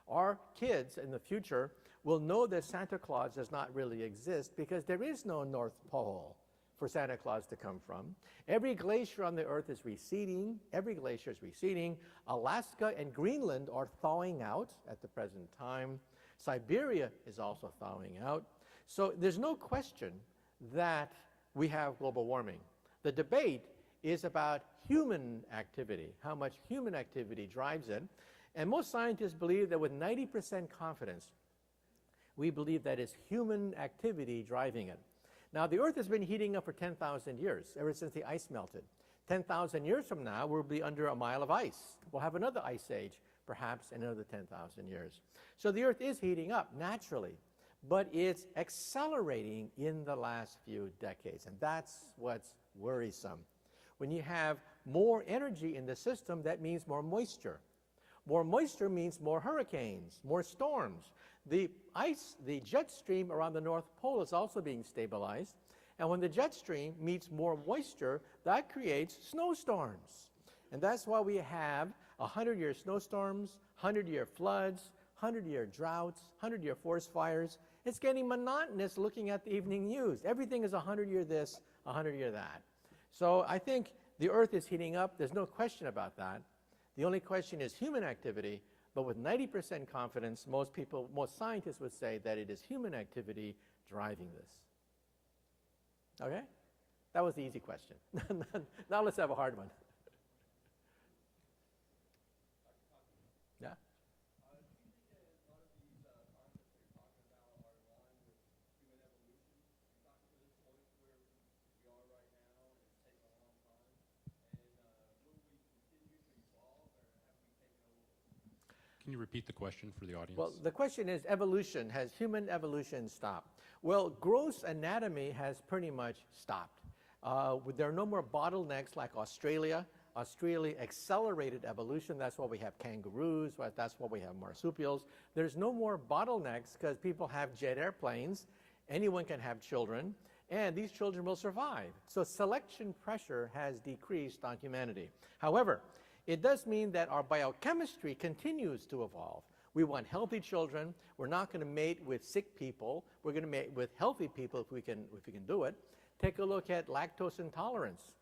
Our kids in the future will know that Santa Claus does not really exist because there is no North Pole for Santa Claus to come from. Every glacier on the Earth is receding. Every glacier is receding. Alaska and Greenland are thawing out at the present time. Siberia is also thawing out. So there's no question that we have global warming. The debate is about human activity, how much human activity drives it. And most scientists believe that with 90% confidence, we believe that it's human activity driving it. Now, the Earth has been heating up for 10,000 years, ever since the ice melted. 10,000 years from now, we'll be under a mile of ice. We'll have another ice age, perhaps in another 10,000 years. So the Earth is heating up naturally, but it's accelerating in the last few decades, and that's what's worrisome. When you have more energy in the system, that means more moisture. More moisture means more hurricanes, more storms. The jet stream around the North Pole is also being stabilized. And when the jet stream meets more moisture, that creates snowstorms. And that's why we have 100-year snowstorms, 100-year floods, 100-year droughts, 100-year forest fires. It's getting monotonous looking at the evening news. Everything is 100-year this, 100-year that. So I think the Earth is heating up. There's no question about that. The only question is human activity, but with 90% confidence, most scientists would say that it is human activity driving this. Okay? That was the easy question. Now let's have a hard one. Yeah? Can you repeat the question for the audience? Well, the question is evolution. Has human evolution stopped? Well, gross anatomy has pretty much stopped. There are no more bottlenecks like Australia. Australia accelerated evolution. That's why we have kangaroos. That's why we have marsupials. There's no more bottlenecks because people have jet airplanes. Anyone can have children, and these children will survive. So selection pressure has decreased on humanity. However, it does mean that our biochemistry continues to evolve. We want healthy children. We're not going to mate with sick people. We're going to mate with healthy people if we can do it. Take a look at lactose intolerance.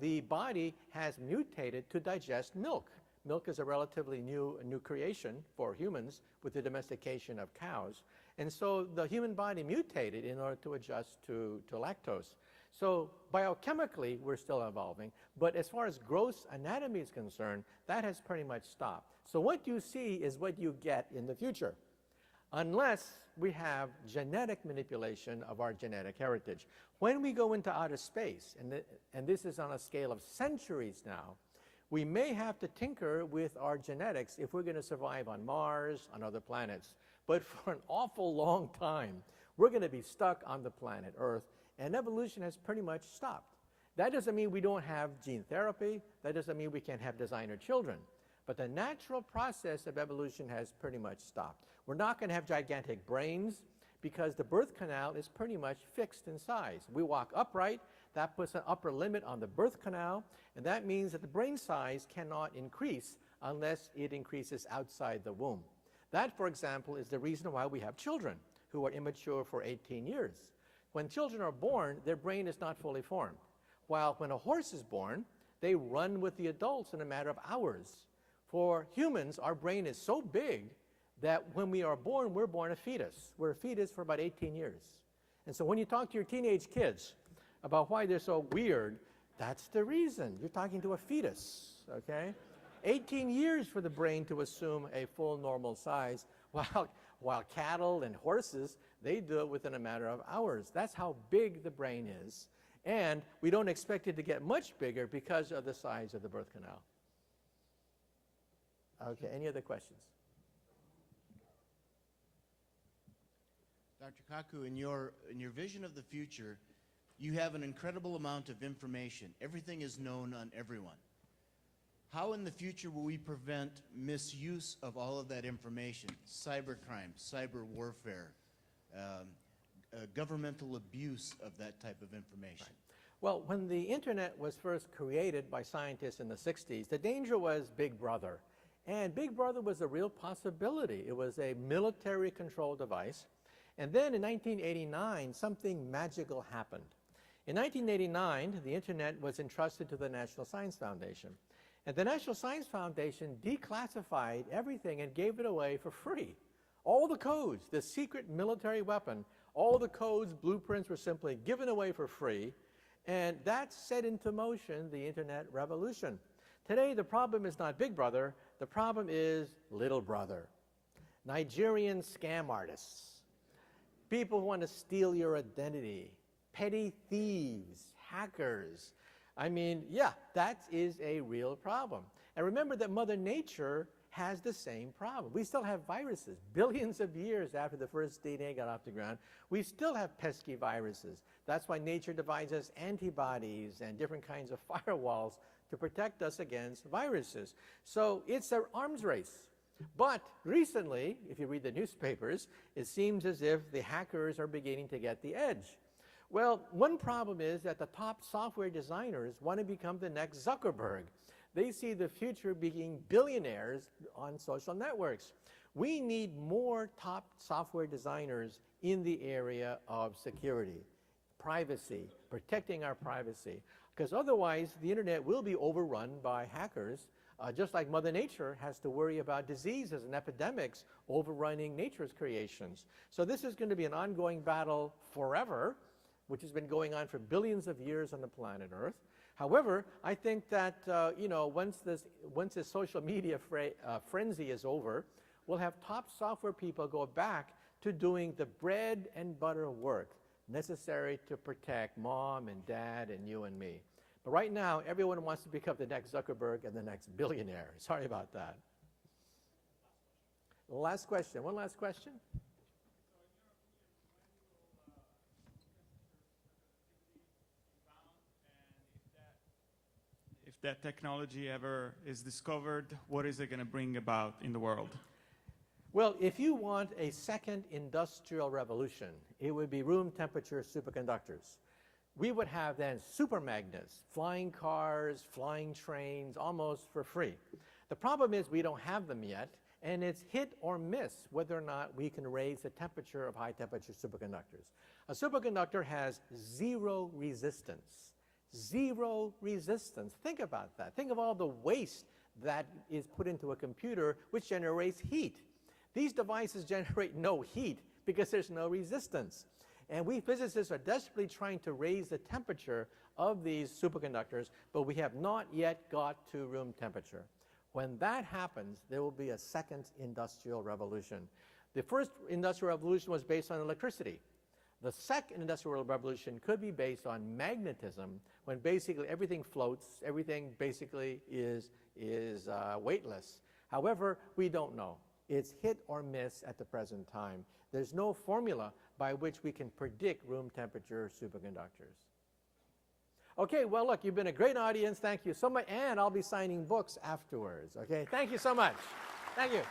The body has mutated to digest milk. Milk is a relatively new creation for humans with the domestication of cows. And so the human body mutated in order to adjust to lactose. So biochemically, we're still evolving. But as far as gross anatomy is concerned, that has pretty much stopped. So what you see is what you get in the future, unless we have genetic manipulation of our genetic heritage. When we go into outer space, and this is on a scale of centuries now, we may have to tinker with our genetics if we're going to survive on Mars, on other planets. But for an awful long time, we're going to be stuck on the planet Earth, and evolution has pretty much stopped. That doesn't mean we don't have gene therapy. That doesn't mean we can't have designer children. But the natural process of evolution has pretty much stopped. We're not going to have gigantic brains because the birth canal is pretty much fixed in size. We walk upright. That puts an upper limit on the birth canal, and that means that the brain size cannot increase unless it increases outside the womb. That, for example, is the reason why we have children who are immature for 18 years. When children are born, their brain is not fully formed. While when a horse is born, they run with the adults in a matter of hours. For humans, our brain is so big that when we are born, we're born a fetus. We're a fetus for about 18 years. And so when you talk to your teenage kids about why they're so weird, that's the reason. You're talking to a fetus, okay? 18 years for the brain to assume a full normal size, while cattle and horses, they do it within a matter of hours. That's how big the brain is. And we don't expect it to get much bigger because of the size of the birth canal. Okay, any other questions? Dr. Kaku, in your vision of the future, you have an incredible amount of information. Everything is known on everyone. how in the future will we prevent misuse of all of that information? Cybercrime, cyber warfare, governmental abuse of that type of information. Right. Well, when the internet was first created by scientists in the 60s, the danger was Big Brother. And Big Brother was a real possibility. It was a military control device. And then in 1989, something magical happened. In 1989, the internet was entrusted to the National Science Foundation. And the National Science Foundation declassified everything and gave it away for free. All the codes, the secret military weapon, all the codes, blueprints were simply given away for free. And that set into motion the internet revolution. Today, the problem is not Big Brother. The problem is Little Brother. Nigerian scam artists, people who want to steal your identity, petty thieves, hackers. I mean, yeah, that is a real problem. And remember that Mother Nature has the same problem. We still have viruses. Billions of years after the first DNA got off the ground, we still have pesky viruses. That's why nature devises antibodies and different kinds of firewalls to protect us against viruses. So it's an arms race. But recently, if you read the newspapers, it seems as if the hackers are beginning to get the edge. Well, one problem is that the top software designers want to become the next Zuckerberg. They see the future being billionaires on social networks. We need more top software designers in the area of security, privacy, protecting our privacy, because otherwise the internet will be overrun by hackers, just like Mother Nature has to worry about diseases and epidemics overrunning nature's creations. So this is going to be an ongoing battle forever, which has been going on for billions of years on the planet Earth. However, I think that once this social media frenzy is over, we'll have top software people go back to doing the bread and butter work necessary to protect mom and dad and you and me. But right now, everyone wants to become the next Zuckerberg and the next billionaire. Sorry about that. Last question. One last question. If that technology ever is discovered, what is it going to bring about in the world? Well, if you want a second industrial revolution, it would be room temperature superconductors. We would have then super magnets, flying cars, flying trains, almost for free. The problem is we don't have them yet, and it's hit or miss whether or not we can raise the temperature of high temperature superconductors. A superconductor has zero resistance. Zero resistance. Think about that. Think of all the waste that is put into a computer which generates heat. These devices generate no heat because there's no resistance. And we physicists are desperately trying to raise the temperature of these superconductors, but we have not yet got to room temperature. When that happens, there will be a second industrial revolution. The first industrial revolution was based on electricity. The second industrial revolution could be based on magnetism, when basically everything floats, everything basically is weightless. However, we don't know. It's hit or miss at the present time. There's no formula by which we can predict room temperature superconductors. Okay, well, look, you've been a great audience. Thank you so much. And I'll be signing books afterwards. Okay, thank you so much. Thank you.